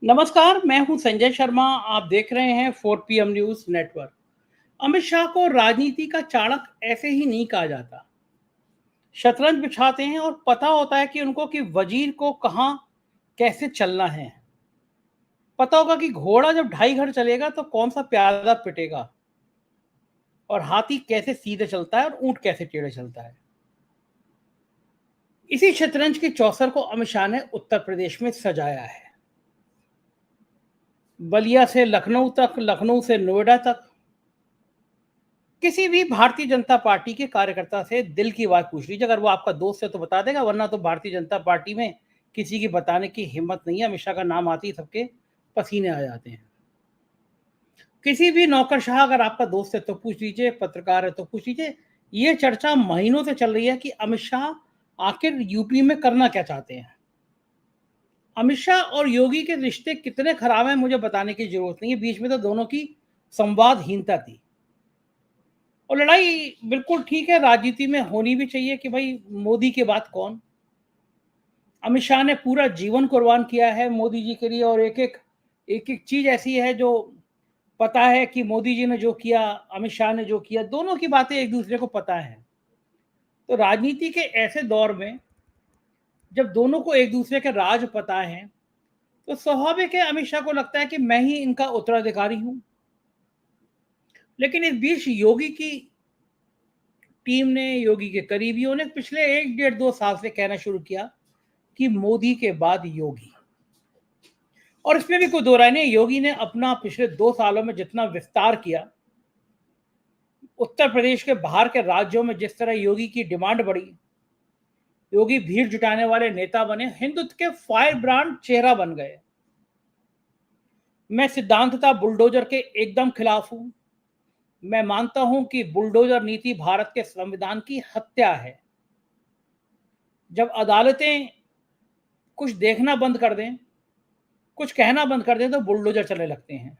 नमस्कार, मैं हूं संजय शर्मा। आप देख रहे हैं 4 PM news network. Amit Shah को राजनीति का चाणक ऐसे ही नहीं कहा जाता। शतरंज बिछाते हैं और पता होता है कि उनको कि वजीर को कहां कैसे चलना है। पता होगा कि घोड़ा जब 2.5 घर चलेगा तो कौन सा प्यादा पिटेगा, और हाथी कैसे सीधे चलता है और ऊंट कैसे टेढ़े चलता है। इसी शतरंज की चौसर को अमित शाह ने उत्तर प्रदेश में सजाया है। बलिया से लखनऊ तक, लखनऊ से नोएडा तक, किसी भी भारतीय जनता पार्टी के कार्यकर्ता से दिल की बात पूछ लीजिए। अगर वो आपका दोस्त है तो बता देगा, वरना तो भारतीय जनता पार्टी में किसी की बताने की हिम्मत नहीं है। अमित शाह का नाम आते ही सबके पसीने आ जाते हैं। किसी भी नौकरशाह अगर आपका दोस्त है तो पूछ लीजिए, पत्रकार है तो पूछ लीजिए। ये चर्चा महीनों से चल रही है कि अमित शाह आखिर यूपी में करना क्या चाहते हैं। अमित शाह और योगी के रिश्ते कितने खराब हैं मुझे बताने की जरूरत नहीं है। बीच में तो दोनों की संवादहीनता थी। और लड़ाई बिल्कुल ठीक है, राजनीति में होनी भी चाहिए कि भाई मोदी के बाद कौन। अमित शाह ने पूरा जीवन कुर्बान किया है मोदी जी के लिए, और एक एक चीज ऐसी है जो पता है कि मोदी जी ने जो किया, अमित शाह ने जो किया, दोनों की बातें एक दूसरे को पता है। तो राजनीति के ऐसे दौर में जब दोनों को एक दूसरे के राज पता है, तो स्वाभाविक है अमित शाह को लगता है कि मैं ही इनका उत्तराधिकारी हूं। लेकिन इस बीच योगी की टीम ने, योगी के करीबियों ने पिछले 1 डेढ़ 2 साल से कहना शुरू किया कि मोदी के बाद योगी। और इसमें भी कोई दो राय नहीं। योगी ने अपना पिछले 2 सालों में जितना विस्तार किया, उत्तर प्रदेश के बाहर के राज्यों में जिस तरह योगी की डिमांड बढ़ी, योगी भीड़ जुटाने वाले नेता बने, हिंदुत्व के फायर ब्रांड चेहरा बन गए। मैं सिद्धांततः बुलडोजर के एकदम खिलाफ हूं। मैं मानता हूं कि बुलडोजर नीति भारत के संविधान की हत्या है। जब अदालतें कुछ देखना बंद कर दें, कुछ कहना बंद कर दें, तो बुलडोजर चलने लगते हैं।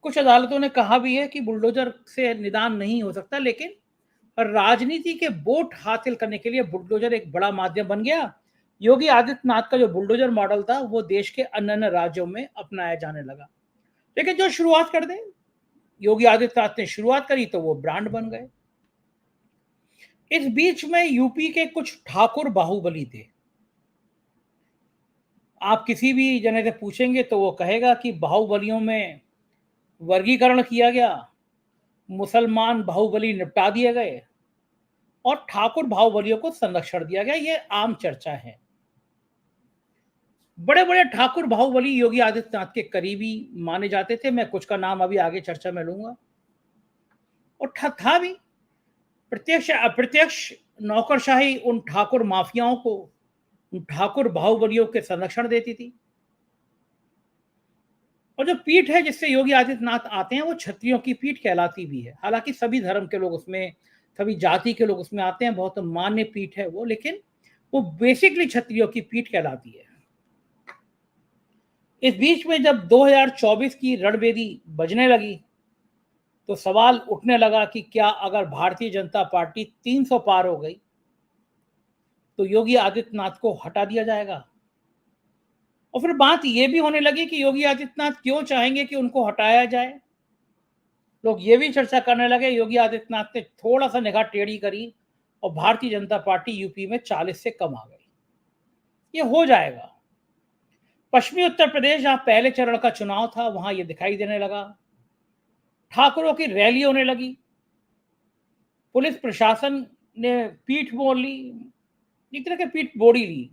कुछ अदालतों ने कहा भी है कि बुलडोजर से निदान नहीं हो सकता, लेकिन राजनीति के वोट हासिल करने के लिए बुलडोजर एक बड़ा माध्यम बन गया। योगी आदित्यनाथ का जो बुलडोजर मॉडल था वो देश के अन्य अन्य राज्यों में अपनाया जाने लगा। लेकिन जो शुरुआत कर दे, योगी आदित्यनाथ ने शुरुआत करी तो वो ब्रांड बन गए। इस बीच में यूपी के कुछ ठाकुर बाहुबली थे। आप किसी भी जने से पूछेंगे तो वो कहेगा कि बाहुबलियों में वर्गीकरण किया गया, मुसलमान बाहुबली निपटा दिए गए और ठाकुर बाहुबलियों को संरक्षण दिया गया। ये आम चर्चा है। बड़े बड़े ठाकुर बाहुबली योगी आदित्यनाथ के करीबी माने जाते थे। मैं कुछ का नाम अभी आगे चर्चा में लूंगा। और था भी प्रत्यक्ष अप्रत्यक्ष नौकरशाही उन ठाकुर माफियाओं को, उन ठाकुर बाहुबलियों के संरक्षण देती थी। और जो पीठ है जिससे योगी आदित्यनाथ आते हैं वो क्षत्रियों की पीठ कहलाती भी है। हालांकि सभी धर्म के लोग उसमें, सभी जाति के लोग उसमें आते हैं, बहुत मान्य पीठ है वो, लेकिन वो बेसिकली क्षत्रियों की पीठ कहलाती है। इस बीच में जब 2024 की रणबेरी बजने लगी तो सवाल उठने लगा कि क्या अगर भारतीय जनता पार्टी 300 पार हो गई तो योगी आदित्यनाथ को हटा दिया जाएगा। और फिर बात यह भी होने लगी कि योगी आदित्यनाथ क्यों चाहेंगे कि उनको हटाया जाए। लोग ये भी चर्चा करने लगे, योगी आदित्यनाथ ने थोड़ा सा निगाह टेढ़ी करी और भारतीय जनता पार्टी यूपी में 40 से कम आ गई। ये हो जाएगा। पश्चिमी उत्तर प्रदेश जहां पहले चरण का चुनाव था वहां ये दिखाई देने लगा। ठाकुरों की रैली होने लगी। पुलिस प्रशासन ने पीठ मोड़ ली, एक तरह की पीठ मोड़ी ली,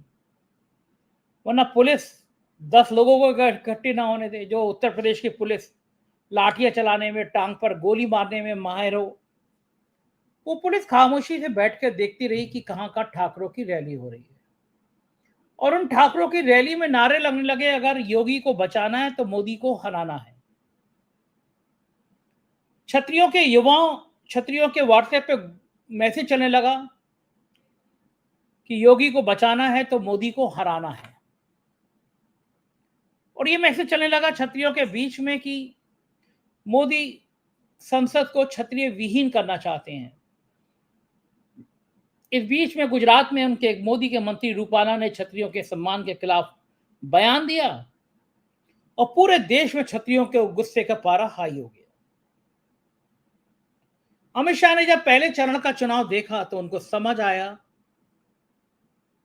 वरना पुलिस 10 लोगों को इकट्ठे ना होने दे। जो उत्तर प्रदेश की पुलिस लाठियां चलाने में, टांग पर गोली मारने में माहिर हो, वो पुलिस खामोशी से बैठ कर देखती रही कि कहां कहां ठाकुरों की रैली हो रही है। और उन ठाकुरों की रैली में नारे लगने लगे, अगर योगी को बचाना है तो मोदी को हराना है। क्षत्रियों के युवाओं, क्षत्रियों के व्हाट्सएप पे मैसेज चलने लगा कि योगी को बचाना है तो मोदी को हराना है। और ये मैसेज चलने लगा क्षत्रियों के बीच में कि मोदी संसद को क्षत्रिय विहीन करना चाहते हैं। इस बीच में गुजरात में उनके मोदी के मंत्री रूपाला ने क्षत्रियों के सम्मान के खिलाफ बयान दिया और पूरे देश में क्षत्रियों के गुस्से का पारा हाई हो गया। अमित शाह ने जब पहले चरण का चुनाव देखा तो उनको समझ आया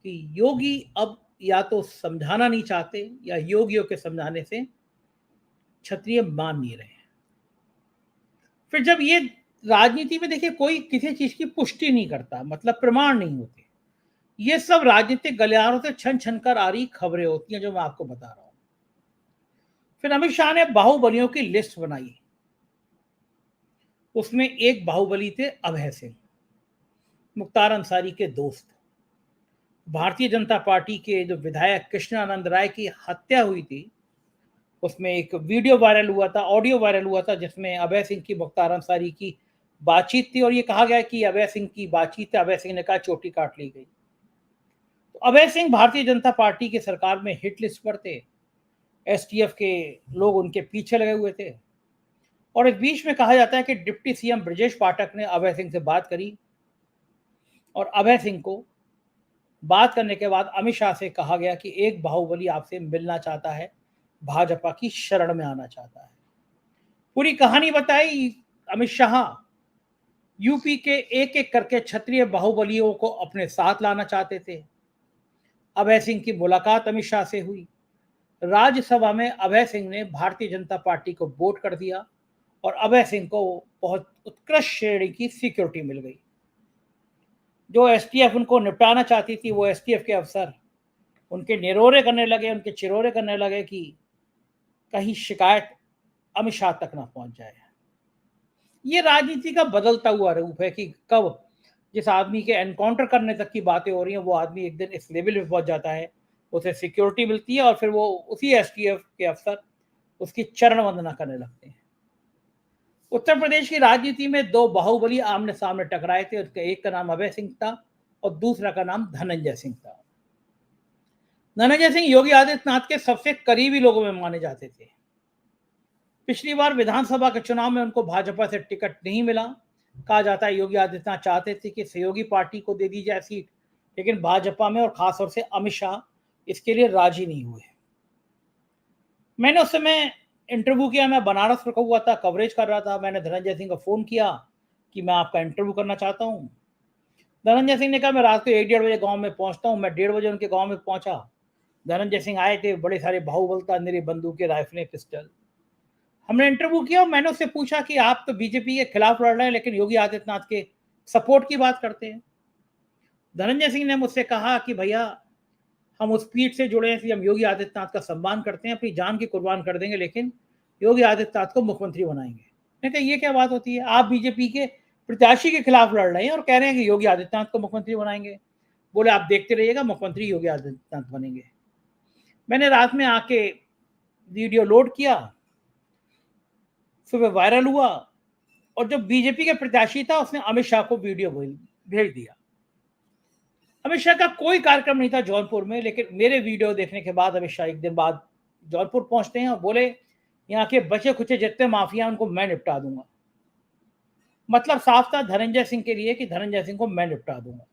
कि योगी अब या तो समझाना नहीं चाहते या योगियों के समझाने से क्षत्रिय मान नहीं रहे हैं। फिर जब ये राजनीति में देखिए कोई किसी चीज की पुष्टि नहीं करता, मतलब प्रमाण नहीं होते, ये सब राजनीतिक गलियारों से छन छन कर आ रही खबरें होती हैं जो मैं आपको बता रहा हूं। फिर अमित शाह ने बाहुबलियों की लिस्ट बनाई। उसमें एक बाहुबली थे अभय सिंह, मुख्तार अंसारी के दोस्त। भारतीय जनता पार्टी के जो विधायक कृष्णानंद राय की हत्या हुई थी, उसमें एक वीडियो वायरल हुआ था, ऑडियो वायरल हुआ था, जिसमें अभय सिंह की मुख्तार अंसारी की बातचीत थी और ये कहा गया कि अभय सिंह की बातचीत है, अभय सिंह ने कहा चोटी काट ली गई। तो अभय सिंह भारतीय जनता पार्टी की सरकार में हिट लिस्ट पर थे, एसटीएफ के लोग उनके पीछे लगे हुए थे। और इस बीच में कहा जाता है कि डिप्टी सीएम ब्रजेश पाठक ने अभय सिंह से बात करी और अभय सिंह को बात करने के बाद अमित शाह से कहा गया कि एक बाहुबली आपसे मिलना चाहता है, भाजपा की शरण में आना चाहता है। पूरी कहानी बताई अमित शाह यूपी के एक एक करके क्षत्रिय बाहुबलियों को अपने साथ लाना चाहते थे। अभय सिंह की मुलाकात अमित शाह से हुई। राज्यसभा में अभय सिंह ने भारतीय जनता पार्टी को वोट कर दिया और अभय सिंह को बहुत उत्कृष्ट श्रेणी की सिक्योरिटी मिल गई। जो एसटीएफ उनको निपटाना चाहती थी, वो एसटीएफ के अफसर उनके निरोरे करने लगे, उनके चिरोरे करने लगे कि कहीं शिकायत अमित शाह तक ना पहुंच जाए। ये राजनीति का बदलता हुआ रूप है कि कब जिस आदमी के एनकाउंटर करने तक की बातें हो रही हैं, वो आदमी एक दिन इस लेवल पे पहुंच जाता है, उसे सिक्योरिटी मिलती है और फिर वो उसी एसटीएफ के अफसर उसकी चरण वंदना करने लगते हैं। उत्तर प्रदेश की राजनीति में दो बाहुबली आमने सामने टकराए थे। उसके एक का नाम अभय सिंह था और दूसरा का नाम धनंजय सिंह था। धनंजय सिंह योगी आदित्यनाथ के सबसे करीबी लोगों में माने जाते थे। पिछली बार विधानसभा के चुनाव में उनको भाजपा से टिकट नहीं मिला। कहा जाता है योगी आदित्यनाथ चाहते थे कि सहयोगी पार्टी को दे दी जाए सीट, लेकिन भाजपा में और खासतौर से अमित शाह इसके लिए राजी नहीं हुए। मैंने उस समय इंटरव्यू किया, मैं बनारस रुका हुआ था, कवरेज कर रहा था। मैंने धनंजय सिंह को फ़ोन किया कि मैं आपका इंटरव्यू करना चाहता हूँ। धनंजय सिंह ने कहा मैं रात को 1 डेढ़ बजे गांव में पहुंचता हूँ। मैं 1:30 बजे उनके गांव में पहुंचा। धनंजय सिंह आए थे, बड़े सारे बाहुबल था, मेरी बंदूकें, राइफलें, पिस्टल। हमने इंटरव्यू किया और मैंने उससे पूछा कि आप तो बीजेपी के खिलाफ लड़ रहे हैं लेकिन योगी आदित्यनाथ के सपोर्ट की बात करते हैं। धनंजय सिंह ने मुझसे कहा कि भैया हम उस पीठ से जुड़े हैं कि हम योगी आदित्यनाथ का सम्मान करते हैं, अपनी जान की कुर्बान कर देंगे, लेकिन योगी आदित्यनाथ को मुख्यमंत्री बनाएंगे। मैंने कहा ये क्या बात होती है, आप बीजेपी के प्रत्याशी के खिलाफ लड़ रहे हैं और कह रहे हैं कि योगी आदित्यनाथ को मुख्यमंत्री बनाएंगे। बोले आप देखते रहिएगा, मुख्यमंत्री योगी आदित्यनाथ बनेंगे। मैंने रात में आके वीडियो लोड किया, सुबह वायरल हुआ और जो बीजेपी के प्रत्याशी था उसने अमित शाह को वीडियो भेज दिया। अमित शाह का कोई कार्यक्रम नहीं था जौनपुर में, लेकिन मेरे वीडियो देखने के बाद अमित शाह एक दिन बाद जौनपुर पहुंचते हैं और बोले यहाँ के बचे खुचे जितने माफिया उनको मैं निपटा दूंगा। मतलब साफ था धनंजय सिंह के लिए कि धनंजय सिंह को मैं निपटा दूंगा।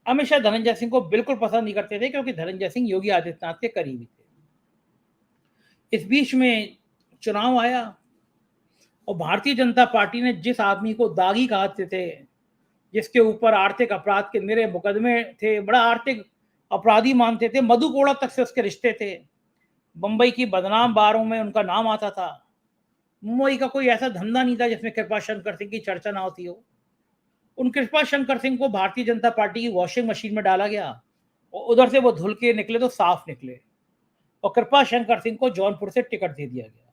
अमित शाह धनंजय सिंह को बिल्कुल पसंद नहीं करते थे क्योंकि धनंजय सिंह योगी आदित्यनाथ के करीबी थे। इस बीच में चुनाव आया और भारतीय जनता पार्टी ने जिस आदमी को दागी कहते थे, जिसके ऊपर आर्थिक अपराध के मेरे मुकदमे थे, बड़ा आर्थिक अपराधी मानते थे, मधु कोड़ा तक से उसके रिश्ते थे, बंबई की बदनाम बारों में उनका नाम आता था। मुंबई का कोई ऐसा धंधा नहीं था जिसमें कृपा शंकर सिंह की चर्चा ना होती हो। उन कृपा शंकर सिंह को भारतीय जनता पार्टी की वॉशिंग मशीन में डाला गया और उधर से वो धुल के निकले तो साफ निकले और कृपा शंकर सिंह को जौनपुर से टिकट दे दिया गया।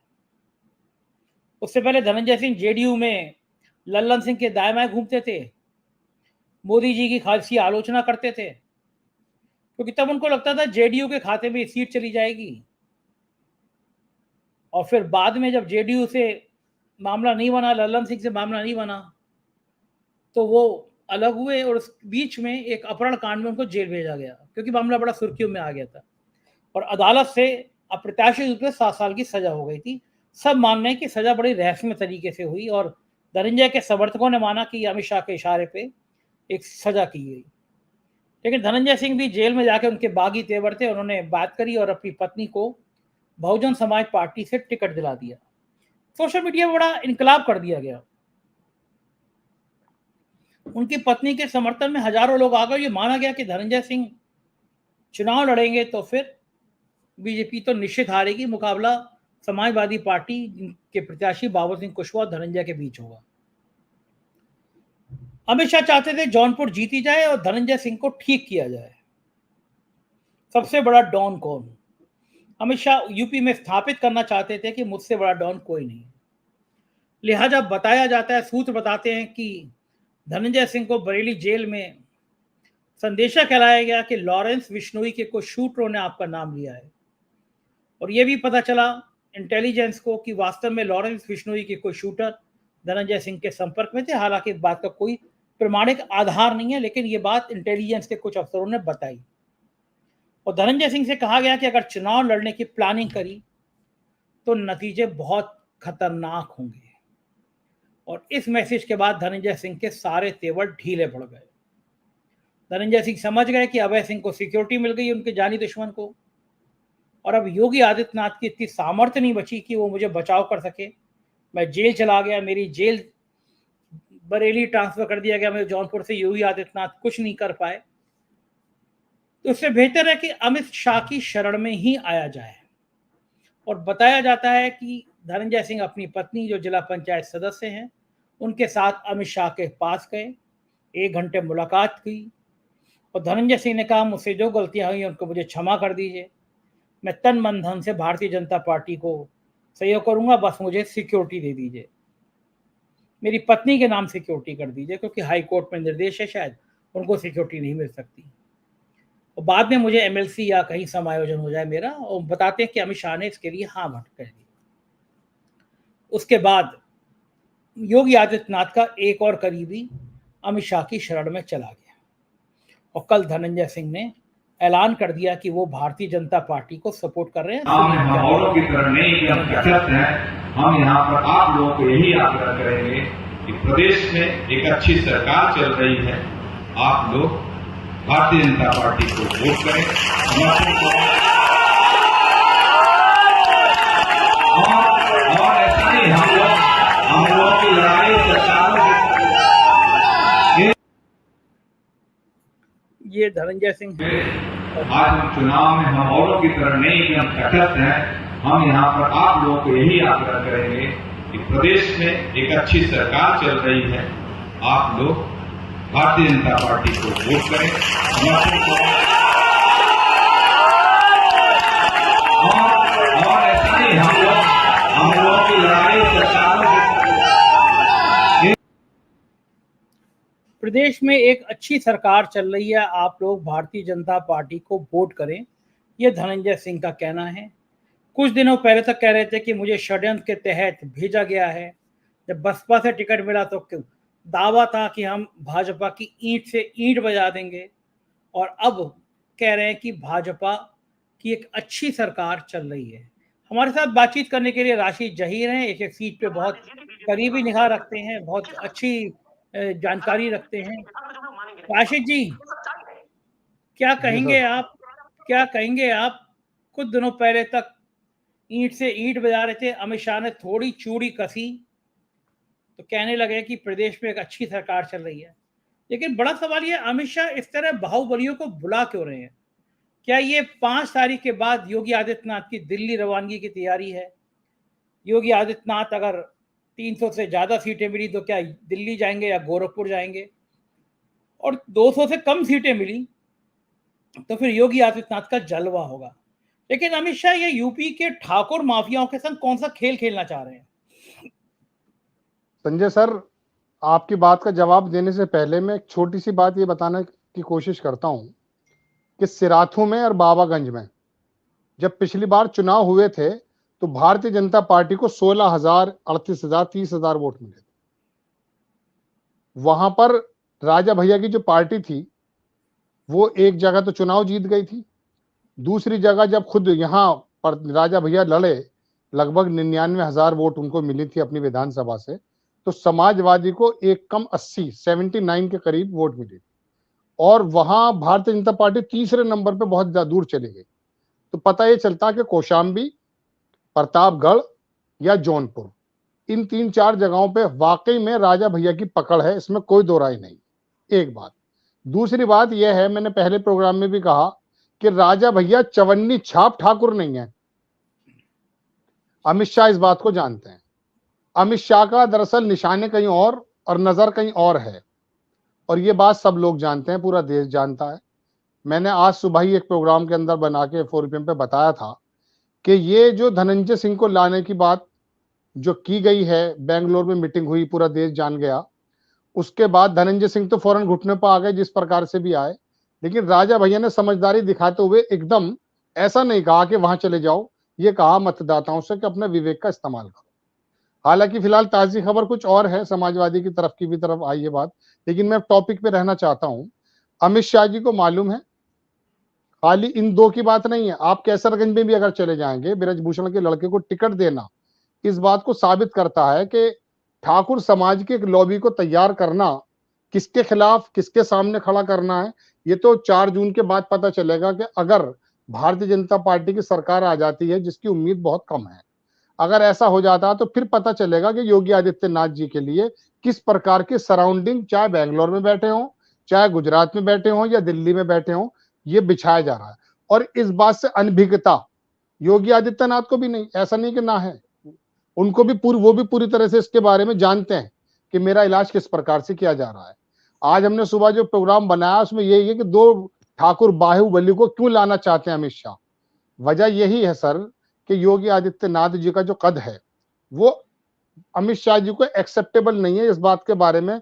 उससे पहले धनंजय सिंह जेडीयू में लल्लन सिंह के दाएं बाएं घूमते थे, मोदी जी की खासी आलोचना करते थे, क्योंकि तब उनको लगता था जेडीयू के खाते में सीट चली जाएगी। और फिर बाद में जब जेडीयू से मामला नहीं बना, लल्लन सिंह से मामला नहीं बना, तो वो अलग हुए और उस बीच में एक अपहरण कांड में उनको जेल भेजा गया क्योंकि मामला बड़ा सुर्खियों में आ गया था और अदालत से अप्रत्याशित रूप से 7 साल की सजा हो गई थी। सब मान रहे हैं कि सजा बड़ी रहस्यमय तरीके से हुई और धनंजय के समर्थकों ने माना कि अमित शाह के इशारे पे एक सजा की गई। लेकिन धनंजय सिंह भी जेल में जाकर उनके बागी तेवर थे, उन्होंने बात करी और अपनी पत्नी को बहुजन समाज पार्टी से टिकट दिला दिया। सोशल मीडिया में बड़ा इनकलाब कर दिया गया। उनकी पत्नी के समर्थन में हजारों लोग आ गए। ये माना गया कि धनंजय सिंह चुनाव लड़ेंगे तो फिर बीजेपी तो निश्चित हारेगी। मुकाबला समाजवादी पार्टी के प्रत्याशी बाबर सिंह कुशवाहा और धनंजय के बीच होगा। अमित शाह चाहते थे जौनपुर जीती जाए और धनंजय सिंह को ठीक किया जाए। सबसे बड़ा डॉन कौन? अमित शाह यूपी में स्थापित करना चाहते थे कि मुझसे बड़ा डॉन कोई नहीं। लिहाजा बताया जाता है, सूत्र बताते हैं कि धनंजय सिंह को बरेली जेल में संदेशा फैलाया गया कि लॉरेंस बिश्नोई के कुछ शूटरों ने आपका नाम लिया है। और यह भी पता चला इंटेलिजेंस को कि वास्तव में लॉरेंस बिश्नोई के कोई शूटर धनंजय सिंह के संपर्क में थे। हालांकि इस बात का कोई प्रमाणिक आधार नहीं है, लेकिन ये बात इंटेलिजेंस के कुछ अफसरों ने बताई। और धनंजय सिंह से कहा गया कि अगर चुनाव लड़ने की प्लानिंग करी तो नतीजे बहुत खतरनाक होंगे। और इस मैसेज के बाद धनंजय सिंह के सारे तेवर ढीले पड़ गए। धनंजय सिंह समझ गए कि अभय सिंह को सिक्योरिटी मिल गई, उनके जानी दुश्मन को। और अब योगी आदित्यनाथ की इतनी सामर्थ्य नहीं बची कि वो मुझे बचाव कर सके। मैं जेल चला गया, मेरी जेल बरेली ट्रांसफर कर दिया गया, मैं जौनपुर से योगी आदित्यनाथ कुछ नहीं कर पाए। तो इससे बेहतर है कि अमित शाह की शरण में ही आया जाए। और बताया जाता है कि धनंजय सिंह अपनी पत्नी जो जिला पंचायत सदस्य हैं उनके साथ अमित शाह के पास गए, 1 घंटे मुलाकात की। और धनंजय सिंह ने कहा, मुझसे जो गलतियां हुई उनको मुझे क्षमा कर दीजिए, मैं तन मन धन से भारतीय जनता पार्टी को सहयोग करूंगा, बस मुझे सिक्योरिटी दे दीजिए, मेरी पत्नी के नाम सिक्योरिटी कर दीजिए, क्योंकि हाई कोर्ट में निर्देश है शायद उनको सिक्योरिटी नहीं मिल सकती। और बाद में मुझे एमएलसी या कहीं समायोजन हो जाए मेरा। और बताते हैं कि अमित शाह ने इसके लिए हाँ भट कह दी। उसके बाद योगी आदित्यनाथ का एक और करीबी अमित शाह की शरण में चला गया। और कल धनंजय सिंह ने ऐलान कर दिया कि वो भारतीय जनता पार्टी को सपोर्ट कर रहे हैं। हम औरों की तरह नहीं कि हम तटस्थ हैं। हम यहाँ पर आप लोगों को यही आग्रह करेंगे कि प्रदेश में एक अच्छी सरकार चल रही है, आप लोग भारतीय जनता पार्टी को वोट करें, समर्थन करें। और ऐसा नहीं, हम लोगों की लड़ाई सरकारों। ये धनंजय सिंह आज हम चुनाव में हम औरों की तरह नहीं कि हम तटस्थ हैं। हम यहाँ पर आप लोगों को यही आग्रह करेंगे कि प्रदेश में एक अच्छी सरकार चल रही है, आप लोग भारतीय जनता पार्टी को वोट करें, समर्थन करें। और ऐसा नहीं, हम लोगों की लड़ाई सरकारों। प्रदेश में एक अच्छी सरकार चल रही है, आप लोग भारतीय जनता पार्टी को वोट करें, यह धनंजय सिंह का कहना है। कुछ दिनों पहले तक कह रहे थे कि मुझे षड्यंत्र के तहत भेजा गया है। जब बसपा से टिकट मिला तो दावा था कि हम भाजपा की ईंट से ईंट बजा देंगे। और अब कह रहे हैं कि भाजपा की एक अच्छी सरकार चल रही है। हमारे साथ बातचीत करने के लिए राशिद जहीर हैं, एक एक सीट पे बहुत करीबी निगाह रखते हैं, बहुत अच्छी जानकारी रखते हैं। राशिद जी, क्या कहेंगे आप? कुछ दिनों पहले तक ईंट से ईंट बजा रहे थे, अमित शाह ने थोड़ी चूड़ी कसी तो कहने लगे कि प्रदेश में एक अच्छी सरकार चल रही है। लेकिन बड़ा सवाल ये, अमित शाह इस तरह बाहुबलियों को बुला क्यों रहे हैं? क्या ये 5 तारीख के बाद योगी आदित्यनाथ की दिल्ली रवानगी की तैयारी है? योगी आदित्यनाथ अगर 300 से ज्यादा सीटें मिली तो क्या दिल्ली जाएंगे या गोरखपुर जाएंगे? और 200 से कम सीटें मिली तो फिर योगी आदित्यनाथ का जलवा होगा। लेकिन अमित शाह ये यूपी के ठाकुर माफियाओं के संग कौन सा खेल खेलना चाह रहे हैं? संजय सर, आपकी बात का जवाब देने से पहले मैं एक छोटी सी बात ये बताने की कोशिश करता हूं कि सिराथू में और बाबागंज में जब पिछली बार चुनाव हुए थे तो भारतीय जनता पार्टी को 16,000, 38,000, 30,000 वोट मिले थे। वहां पर राजा भैया की जो पार्टी थी वो एक जगह तो चुनाव जीत गई थी, दूसरी जगह जब खुद यहां पर राजा भैया लड़े लगभग 99,000 वोट उनको मिली थी अपनी विधानसभा से, तो समाजवादी को एक कम 80, 79 के करीब वोट मिली और वहां भारतीय जनता पार्टी तीसरे नंबर पे बहुत दूर चली गई। तो पता ये चलता कि कौशाम्बी प्रतापगढ़ या जौनपुर, इन 3-4 जगहों पे वाकई में राजा भैया की पकड़ है, इसमें कोई दो राय नहीं। एक बात। दूसरी बात यह है, मैंने पहले प्रोग्राम में भी कहा कि राजा भैया चवन्नी छाप ठाकुर नहीं है। अमित शाह इस बात को जानते हैं। अमित शाह का दरअसल निशाने कहीं और नजर कहीं और है, और ये बात सब लोग जानते हैं, पूरा देश जानता है। मैंने आज सुबह ही एक प्रोग्राम के अंदर बना के 4PM पे बताया था कि ये जो धनंजय सिंह को लाने की बात जो की गई है, बेंगलोर में मीटिंग हुई, पूरा देश जान गया। उसके बाद धनंजय सिंह तो फौरन घुटने पर आ गए, जिस प्रकार से भी आए, लेकिन राजा भैया ने समझदारी दिखाते हुए एकदम ऐसा नहीं कहा कि वहां चले जाओ, ये कहा मतदाताओं से कि अपने विवेक का इस्तेमाल करो। हालांकि फिलहाल ताजी खबर कुछ और है, समाजवादी की तरफ की भी तरफ आई ये बात, लेकिन मैं टॉपिक पे रहना चाहता हूं। अमित शाह जी को मालूम है, खाली इन दो की बात नहीं है, आप कैसरगंज में भी अगर चले जाएंगे, ब्रजभूषण के लड़के को टिकट देना इस बात को साबित करता है कि ठाकुर समाज के एक लॉबी को तैयार करना, किसके खिलाफ किसके सामने खड़ा करना है, ये तो 4 जून के बाद पता चलेगा कि अगर भारतीय जनता पार्टी की सरकार आ जाती है, जिसकी उम्मीद बहुत कम है, अगर ऐसा हो जाता है तो फिर पता चलेगा कि योगी आदित्यनाथ जी के लिए किस प्रकार की सराउंडिंग, चाहे बेंगलोर में बैठे हों, चाहे गुजरात में बैठे हों या दिल्ली में बैठे हों, ये बिछाया जा रहा है। और इस बात से अनभिज्ञता योगी आदित्यनाथ को भी नहीं, ऐसा नहीं कि ना है, उनको भी वो भी पूरी तरह से इसके बारे में जानते हैं कि मेरा इलाज किस प्रकार से किया जा रहा है। आज हमने सुबह जो प्रोग्राम बनाया उसमें यही है कि 2 ठाकुर बाहुबली को क्यों लाना चाहते हैं अमित शाह। वजह यही है सर कि योगी आदित्यनाथ जी का जो कद है वो अमित शाह जी को एक्सेप्टेबल नहीं है। इस बात के बारे में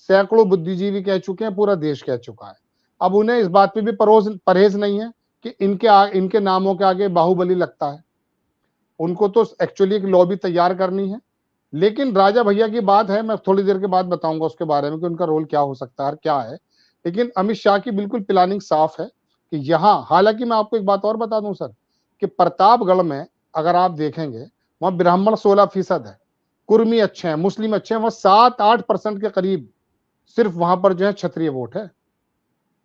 सैकड़ों बुद्धिजीवी कह चुके हैं, पूरा देश कह चुका है। अब उन्हें इस बात पे भी परहेज नहीं है कि इनके नामों के आगे बाहुबली लगता है। उनको तो एक्चुअली एक लॉबी तैयार करनी है। लेकिन राजा भैया की बात है, मैं थोड़ी देर के बाद बताऊंगा उसके बारे में कि उनका रोल क्या हो सकता है, क्या है। लेकिन अमित शाह की बिल्कुल प्लानिंग साफ है कि यहाँ, हालांकि मैं आपको एक बात और बता दूं सर कि प्रतापगढ़ में अगर आप देखेंगे, वहां ब्राह्मण 16% है, कुर्मी अच्छे हैं, मुस्लिम अच्छे हैं, वह 7-8% के करीब सिर्फ वहां पर जो है क्षत्रिय वोट है।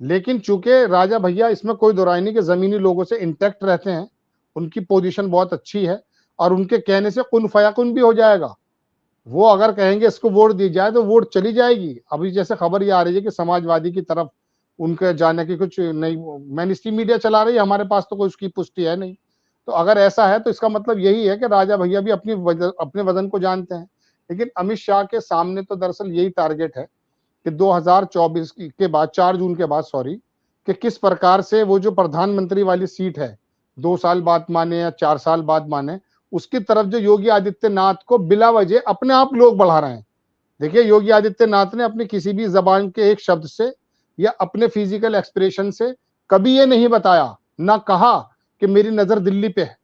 लेकिन चूंकि राजा भैया, इसमें कोई दो राय नहीं कि जमीनी लोगों से इंटैक्ट रहते हैं, उनकी पोजीशन बहुत अच्छी है और उनके कहने से कुन फयाकुन भी हो जाएगा। वो अगर कहेंगे इसको वोट दी जाए तो वोट चली जाएगी। अभी जैसे खबर ये आ रही है कि समाजवादी की तरफ उनके जाने की कुछ नहीं, मेनस्ट्रीम मीडिया चला रही है, हमारे पास तो कोई उसकी पुष्टि है नहीं। तो अगर ऐसा है तो इसका मतलब यही है कि राजा भैया भी अपने वजन को जानते हैं। लेकिन अमित शाह के सामने तो दरअसल यही टारगेट है कि 2024 के बाद, 4 जून के बाद सॉरी, कि किस प्रकार से वो जो प्रधानमंत्री वाली सीट है 2 साल बाद माने या 4 साल बाद माने, उसकी तरफ जो योगी आदित्यनाथ को बिला वजह अपने आप लोग बढ़ा रहे हैं। देखिए, योगी आदित्यनाथ ने अपनी किसी भी जबान के एक शब्द से या अपने फिजिकल एक्सप्रेशन से कभी ये नहीं बताया, ना कहा कि मेरी नजर दिल्ली पे है।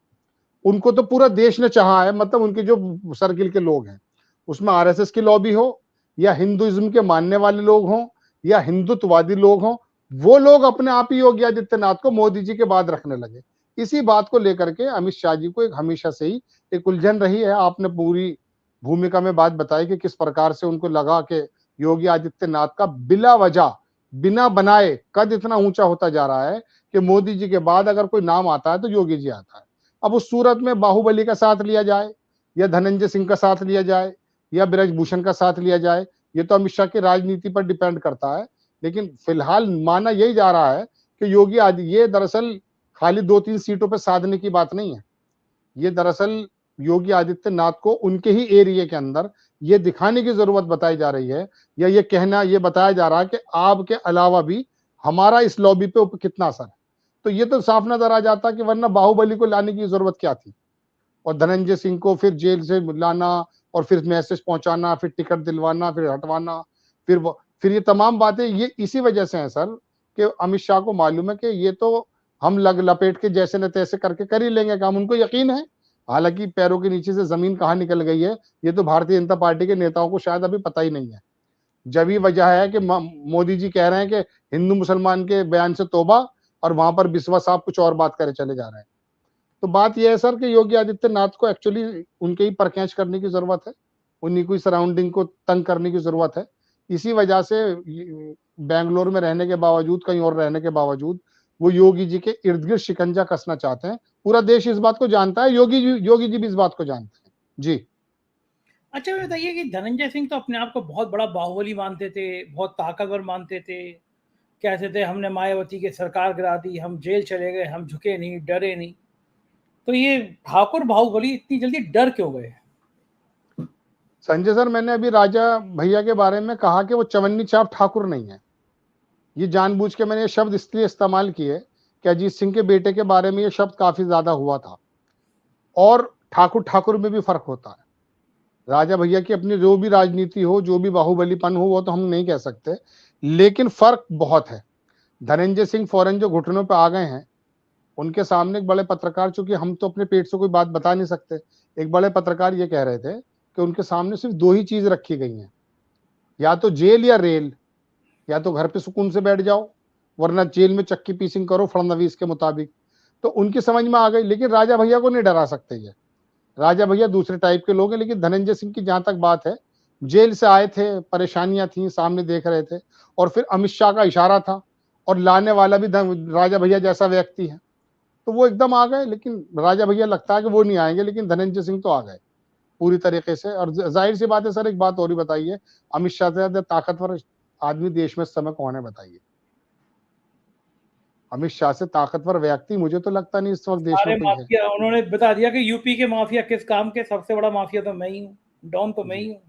उनको तो पूरा देश ने चाहा है, मतलब उनके जो सर्किल के लोग हैं, उसमें आरएसएस की लॉबी हो या हिंदुइज्म के मानने वाले लोग हों या हिंदुत्ववादी लोग हों, वो लोग अपने आप ही योगी आदित्यनाथ को मोदी जी के बाद रखने लगे। इसी बात को लेकर के अमित शाह जी को एक हमेशा से ही एक उलझन रही है। आपने पूरी भूमिका में बात बताई कि किस प्रकार से उनको लगा कि योगी आदित्यनाथ का बिला वजह, बिना बनाए कद इतना ऊंचा होता जा रहा है कि मोदी जी के बाद अगर कोई नाम आता है तो योगी जी आता है। अब उस सूरत में बाहुबली का साथ लिया जाए या धनंजय सिंह का साथ लिया जाए या ब्रजभूषण का साथ लिया जाए, ये तो अमित शाह की राजनीति पर डिपेंड करता है। लेकिन फिलहाल माना यही जा रहा है कि योगी आदि, ये दरअसल खाली 2-3 सीटों पर साधने की बात नहीं है। ये दरअसल योगी आदित्यनाथ को उनके ही एरिया के अंदर ये दिखाने की जरूरत बताई जा रही है, या ये बताया जा रहा है कि आपके अलावा भी हमारा इस लॉबी पे कितना असर है। तो ये तो साफ नजर आ जाता कि वरना बाहुबली को लाने की जरूरत क्या थी, और धनंजय सिंह को फिर जेल से लाना और फिर मैसेज पहुंचाना, फिर टिकट दिलवाना, फिर हटवाना, फिर ये तमाम बातें ये इसी वजह से हैं सर कि अमित शाह को मालूम है कि ये तो हम लपेट के जैसे न तैसे करके कर ही लेंगे काम, उनको यकीन है। हालांकि पैरों के नीचे से जमीन कहाँ निकल गई है, ये तो भारतीय जनता पार्टी के नेताओं को शायद अभी पता ही नहीं है। जब ही वजह है कि मोदी जी कह रहे हैं कि हिंदू मुसलमान के बयान से तौबा, और वहां पर बिस्वा साहब कुछ और बात करे चले जा रहे हैं। तो बात यह है सर कि योगी आदित्यनाथ को एक्चुअली उनके ही परखेंच करने की जरूरत है, उन्हीं की सराउंडिंग को तंग करने की जरूरत है। इसी वजह से बेंगलोर में रहने के बावजूद, कहीं और रहने के बावजूद वो योगी जी के इर्द गिर्द शिकंजा कसना चाहते हैं। पूरा देश इस बात को जानता है, योगी जी भी इस बात को जानते हैं। जी। अच्छा ये बताइए कि धनंजय सिंह तो अपने आप को बहुत बड़ा बाहुबली मानते थे, बहुत ताकतवर मानते थे, कहते थे हमने मायावती की सरकार गिरा दी, हम जेल चले गए, हम झुके नहीं, डरे नहीं। तो ये ठाकुर बाहुबली इतनी जल्दी डर क्यों गए? संजय सर, मैंने अभी राजा भैया के बारे में कहा कि वो चवन्नी चाप ठाकुर नहीं है। ये जानबूझ के मैंने ये शब्द इसलिए इस्तेमाल किए कि अजीत सिंह के बेटे के बारे में ये शब्द काफी ज्यादा हुआ था, और ठाकुर ठाकुर में भी फर्क होता है। राजा भैया की अपनी जो भी राजनीति हो, जो भी बाहुबलीपन हो, वो तो हम नहीं कह सकते, लेकिन फर्क बहुत है। धनंजय सिंह फौरन जो घुटनों पे आ गए हैं, उनके सामने एक बड़े पत्रकार, चूंकि हम तो अपने पेट से कोई बात बता नहीं सकते, एक बड़े पत्रकार ये कह रहे थे कि उनके सामने सिर्फ दो ही चीज रखी गई हैं, या तो जेल या रेल, या तो घर पे सुकून से बैठ जाओ वरना जेल में चक्की पीसिंग करो फडणवीस के मुताबिक। तो उनकी समझ में आ गई, लेकिन राजा भैया को नहीं डरा सकते ये। राजा भैया दूसरे टाइप के लोग हैं, लेकिन धनंजय सिंह की जहां तक बात है, जेल से आए थे, परेशानियां थी, सामने देख रहे थे, और फिर अमित शाह का इशारा था, और लाने वाला भी राजा भैया जैसा व्यक्ति है, तो वो एकदम आ गए। लेकिन राजा भैया लगता है कि वो नहीं आएंगे, लेकिन धनंजय सिंह तो आ गए पूरी तरीके से। और जाहिर सी बात है सर, एक बात और ही बताइए, अमित शाह से ज्यादा ताकतवर आदमी देश में इस समय कौन है बताइए? अमित शाह से ताकतवर व्यक्ति मुझे तो लगता नहीं इस वक्त देश सारे में कोई है। माफिया उन्होंने बता दिया कि यूपी के माफिया किस काम के, सबसे बड़ा माफिया तो मैं ही हूँ, डॉन तो मैं ही हूँ।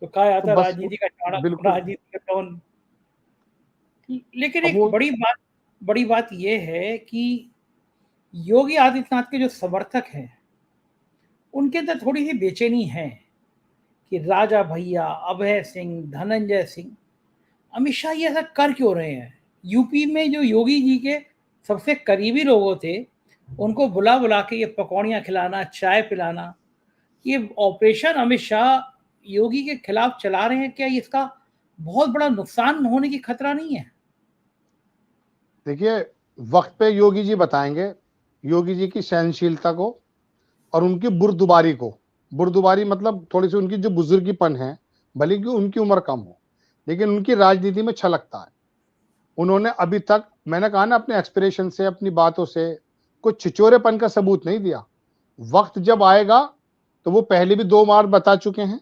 तो कहा तो जाता है बस राजनीति का चाणक्य, बिल्कुल। राजनीति का डॉन। लेकिन अब एक वो बड़ी बात ये है कि योगी आदित्यनाथ के जो समर्थक हैं, उनके अंदर थोड़ी सी बेचैनी है कि राजा भैया, अभय सिंह, धनंजय सिंह, अमित शाह ये ऐसा कर क्यों रहे हैं? यूपी में जो योगी जी के सबसे करीबी लोगों थे, उनको बुला बुला के ये पकौड़ियाँ खिलाना, चाय पिलाना, ये ऑपरेशन अमित शाह योगी के खिलाफ चला रहे हैं, क्या इसका बहुत बड़ा नुकसान होने की खतरा नहीं है? देखिए, वक्त पे योगी जी बताएंगे योगी जी की सहनशीलता को और उनकी बुर्दुबारी को। बुर्दुबारी मतलब थोड़ी सी उनकी जो बुजुर्गीपन है, भले कि उनकी उम्र कम हो, लेकिन उनकी राजनीति में छलकता है। उन्होंने अभी तक, मैंने कहा ना, अपने एक्सप्रेशन से, अपनी बातों से कुछ छिचोरेपन का सबूत नहीं दिया। वक्त जब आएगा तो वो पहले भी 2 बार बता चुके हैं,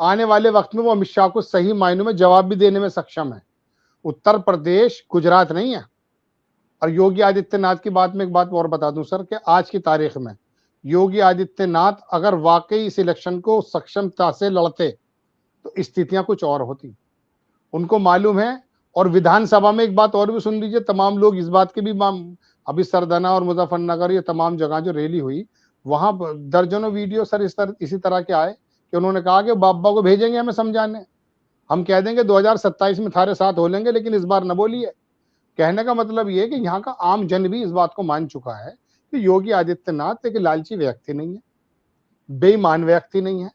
आने वाले वक्त में वो अमित शाह को सही मायनों में जवाब भी देने में सक्षम है। उत्तर प्रदेश गुजरात नहीं है। और योगी आदित्यनाथ की बात में एक बात और बता दूं सर, कि आज की तारीख में योगी आदित्यनाथ अगर वाकई इस इलेक्शन को सक्षमता से लड़ते तो स्थितियां कुछ और होती, उनको मालूम है। और विधानसभा में एक बात और भी सुन लीजिए, तमाम लोग इस बात के भी अभी सरदना और मुजफ्फरनगर, ये तमाम जगह जो रैली हुई, वहां दर्जनों वीडियो सर इसी तरह के आए कि उन्होंने कहा कि बाबा को भेजेंगे हमें समझाने, हम कह देंगे 2027 में थारे साथ हो लेंगे, लेकिन इस बार न बोलिए। कहने का मतलब ये है कि यहाँ का आम जन भी इस बात को मान चुका है कि योगी आदित्यनाथ एक लालची व्यक्ति नहीं है, बेईमान व्यक्ति नहीं है।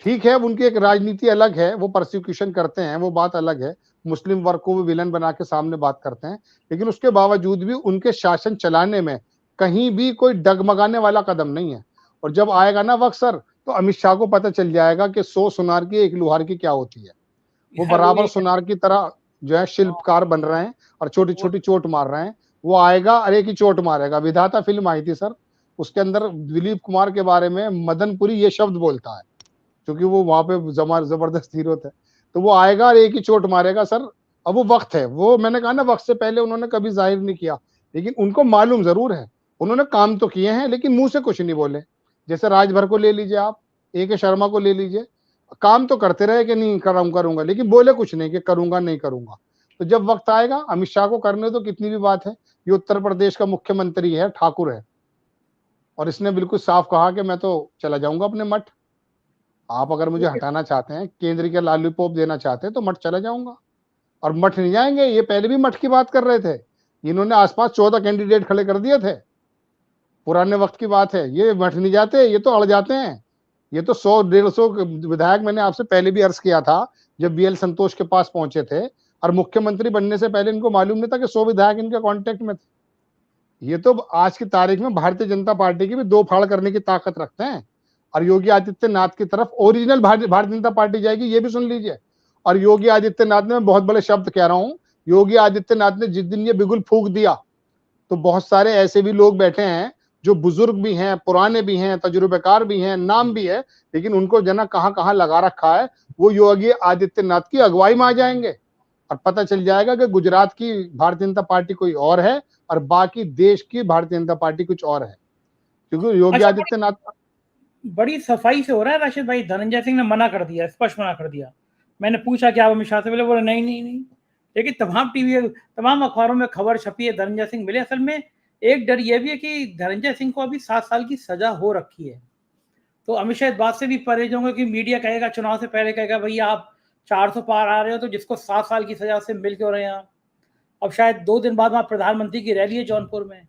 ठीक है, उनकी एक राजनीति अलग है, वो प्रोसिक्यूशन करते हैं, वो बात अलग है, मुस्लिम वर्ग को वो विलन बना के सामने बात करते हैं, लेकिन उसके बावजूद भी उनके शासन चलाने में कहीं भी कोई डगमगाने वाला कदम नहीं है। और जब आएगा ना वक्त सर, तो अमित शाह को पता चल जाएगा कि 100 सुनार की एक लुहार की क्या होती है। वो बराबर सुनार की तरह जो है शिल्पकार बन रहे हैं और छोटी छोटी चोट मार रहे हैं। वो आएगा, अरे की चोट मारेगा। विधाता फिल्म आई थी सर, उसके अंदर दिलीप कुमार के बारे में मदनपुरी ये शब्द बोलता है, क्योंकि वो वहां पे जबरदस्त हीरो थे। तो वो आएगा और एक ही चोट मारेगा सर। अब वो वक्त है, वो मैंने कहा ना, वक्त से पहले उन्होंने कभी जाहिर नहीं किया, लेकिन उनको मालूम जरूर है। उन्होंने काम तो किए हैं, लेकिन मुंह से कुछ नहीं बोले। जैसे राजभर को ले लीजिए आप, AK शर्मा को ले लीजिए, काम तो करते रहे कि नहीं करूंगा, लेकिन बोले कुछ नहीं कि करूंगा नहीं करूंगा। तो जब वक्त आएगा, अमित शाह को करने तो कितनी भी बात है, ये उत्तर प्रदेश का मुख्यमंत्री है, ठाकुर है, और इसने बिल्कुल साफ कहा कि मैं तो चला जाऊंगा अपने मठ। आप अगर मुझे हटाना चाहते हैं, केंद्र के लॉलीपॉप देना चाहते हैं, तो मठ चला जाऊंगा। और मठ नहीं जाएंगे, ये पहले भी मठ की बात कर रहे थे, इन्होंने आसपास 14 कैंडिडेट खड़े कर दिए थे, पुराने वक्त की बात है। ये मठ नहीं जाते, ये तो अड़ जाते हैं। ये तो 100-150 विधायक मैंने आपसे पहले भी अर्ज किया था, जब BL संतोष के पास पहुंचे थे, और मुख्यमंत्री बनने से पहले इनको मालूम नहीं था कि 100 विधायक इनके कांटेक्ट में थे। ये तो आज की तारीख में भारतीय जनता पार्टी की भी 2 फाड़ करने की ताकत रखते हैं। और योगी आदित्यनाथ की तरफ ओरिजिनल भारतीय जनता पार्टी जाएगी, ये भी सुन लीजिए। और योगी आदित्यनाथ ने, मैं बहुत बड़े शब्द कह रहा हूं, योगी आदित्यनाथ ने जिस दिन ये बिगुल फूंक दिया तो बहुत सारे ऐसे भी लोग बैठे हैं जो बुजुर्ग भी हैं, पुराने भी हैं, तजुर्बेकार भी हैं, नाम भी है, लेकिन उनको जना कहां कहां लगा रखा है, वो योगी आदित्यनाथ की अगुवाई में आ जाएंगे और पता चल जाएगा कि गुजरात की भारतीय जनता पार्टी कोई और है और बाकी देश की भारतीय जनता पार्टी कुछ और है, क्योंकि योगी अच्छा, आदित्यनाथ बड़ी सफाई से हो रहा है राशिद भाई। धनंजय सिंह ने मना कर दिया, स्पष्ट मना कर दिया। मैंने पूछा कि आप अमित शाह से मिले, बोले नहीं नहीं नहीं। लेकिन तमाम टीवी, तमाम अखबारों में खबर छपी है धनंजय सिंह मिले। असल में एक डर यह भी है कि धनंजय सिंह को अभी 7 साल की सजा हो रखी है, तो अमित शाह इस बात से भी परहेज होंगे कि मीडिया कहेगा, चुनाव से पहले कहेगा भैया आप 400 पार आ रहे हो तो जिसको 7 साल की सजा से मिल क्यों रहे हैं आप। अब शायद 2 दिन बाद वहां प्रधानमंत्री की रैली है जौनपुर में।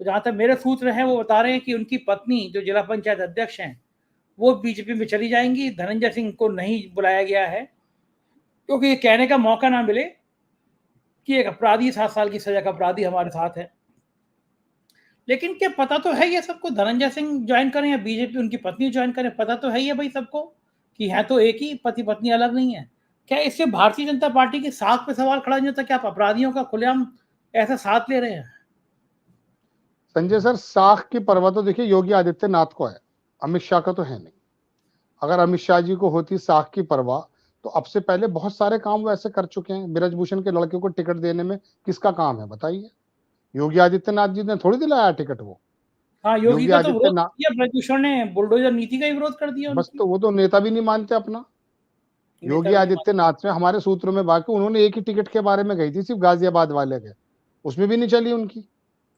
तो जहां तक मेरे सूत्र हैं वो बता रहे हैं कि उनकी पत्नी जो जिला पंचायत अध्यक्ष हैं वो बीजेपी में चली जाएंगी। धनंजय सिंह को नहीं बुलाया गया है क्योंकि ये कहने का मौका ना मिले कि एक अपराधी 7 साल की सजा का अपराधी हमारे साथ है। लेकिन क्या पता तो है ये सबको, धनंजय सिंह ज्वाइन करें या बीजेपी उनकी पत्नी ज्वाइन करें, पता तो है ये भाई सबको कि है तो एक ही, पति पत्नी अलग नहीं है। क्या इससे भारतीय जनता पार्टी की साख पे सवाल खड़ा नहीं होता कि आप अपराधियों का खुलेआम ऐसा साथ ले रहे हैं? संजय सर, साख की परवाह तो देखिए योगी आदित्यनाथ को है, अमित शाह का तो है नहीं। अगर अमित शाह जी को होती साख की परवाह तो अब से पहले बहुत सारे काम वो ऐसे कर चुके हैं। ब्रजभूषण के लड़के को टिकट देने में किसका काम है बताइए? योगी आदित्यनाथ जी ने थोड़ी दिलाया टिकट। वो हाँ, योगी योगी का तो विरोध आदित्यनाथ किया, ब्रजभूषण ने बुलडोजर नीति का ही विरोध कर दिया बस, उनकी। तो वो तो नेता भी नहीं मानते अपना। नेता योगी भी नहीं आदित्यनाथ में हमारे सूत्रों में बाकी उन्होंने एक ही टिकट के बारे में गई थी, सिर्फ गाजियाबाद वाले के, उसमें भी नहीं चली उनकी।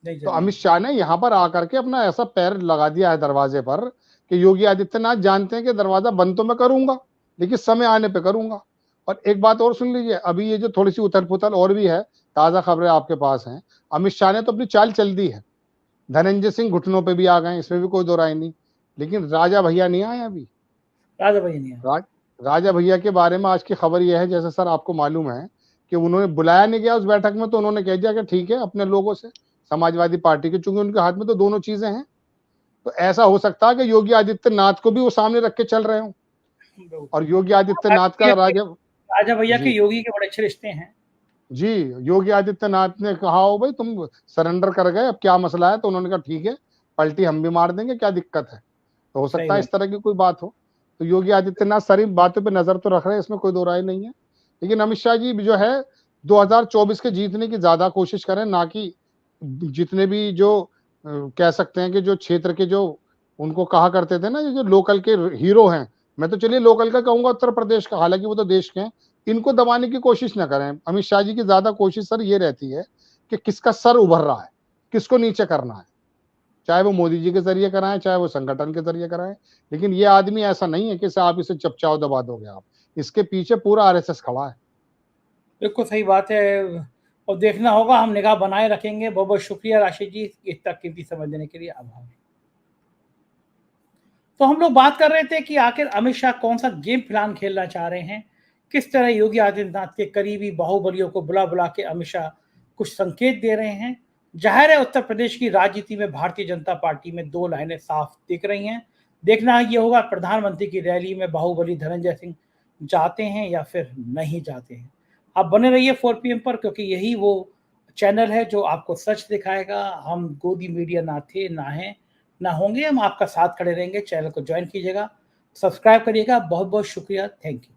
नहीं तो चली। अमित शाह ने यहाँ पर आकर के अपना ऐसा पैर लगा दिया है दरवाजे पर कि योगी आदित्यनाथ जानते हैं कि दरवाजा बंद तो मैं करूंगा लेकिन समय आने पे करूंगा। और एक बात और सुन लीजिए, अभी ये जो थोड़ी सी उथल पुथल और भी है, ताजा खबरें आपके पास हैं, अमित शाह ने तो अपनी चाल चल दी है। धनंजय सिंह घुटनों पे भी आ गए, इसमें भी कोई दो राय नहीं, लेकिन राजा भैया नहीं आए अभी। राजा भाई नहीं है। राजा भैया के बारे में आज की खबर यह है, जैसे सर आपको मालूम है कि उन्होंने बुलाया नहीं गया उस बैठक में, तो उन्होंने कह दिया कि ठीक है अपने लोगों से, समाजवादी पार्टी के, चूंकि उनके हाथ में तो दोनों चीजें हैं, तो ऐसा हो सकता है कि योगी आदित्यनाथ को भी वो सामने रख के चल रहे हो। और योगी आदित्यनाथ का राजा भैया के जी योगी के बड़े अच्छे रिश्ते हैं। जी, योगी आदित्यनाथ ने कहा हो भाई तुम सरेंडर कर गए, अब क्या मसला है, तो उन्होंने कहा ठीक है पलटी हम भी मार देंगे, क्या दिक्कत है। तो हो सही सकता है बात। इस तरह की कोई बात हो। तो योगी आदित्यनाथ सारी बातों पे नजर तो रख रहे हैं, इसमें कोई दो राय नहीं है। लेकिन अमित शाह जी जो है 2024 के जीतने की ज्यादा कोशिश करें, ना कि जितने भी जो कह सकते हैं कि जो क्षेत्र के जो उनको कहा करते थे ना, जो लोकल के हीरो हैं, मैं तो चलिए लोकल का कहूंगा उत्तर प्रदेश का, हालांकि वो तो देश के हैं, इनको दबाने की कोशिश ना करें। अमित शाह जी की ज्यादा कोशिश सर ये रहती है कि किसका सर उभर रहा है, किसको नीचे करना है, चाहे वो मोदी जी के जरिए कराएं, चाहे वो संगठन के जरिए कराएं। लेकिन ये आदमी ऐसा नहीं है कि आप इसे चपचाव दबा दोगे, आप इसके पीछे पूरा आरएसएस खड़ा है। बिल्कुल सही बात है, और देखना होगा, हम निगाह बनाए रखेंगे। बहुत बहुत शुक्रिया राशिद जी, इतना कीमती समय देने के लिए, आभार। तो हम लोग बात कर रहे थे कि आखिर अमित शाह कौन सा गेम प्लान खेलना चाह रहे हैं, किस तरह योगी आदित्यनाथ के करीबी बाहुबलियों को बुला बुला के अमित शाह कुछ संकेत दे रहे हैं। जाहिर है उत्तर प्रदेश की राजनीति में भारतीय जनता पार्टी में 2 लाइनें साफ दिख रही हैं। देखना ये होगा प्रधानमंत्री की रैली में बाहुबली धनंजय सिंह जाते हैं या फिर नहीं जाते हैं। आप बने रहिए 4 PM पर, क्योंकि यही वो चैनल है जो आपको सच दिखाएगा। हम गोदी मीडिया ना थे, ना हैं, ना होंगे, हम आपका साथ खड़े रहेंगे। चैनल को ज्वाइन कीजिएगा, सब्सक्राइब करिएगा। बहुत बहुत शुक्रिया, थैंक यू।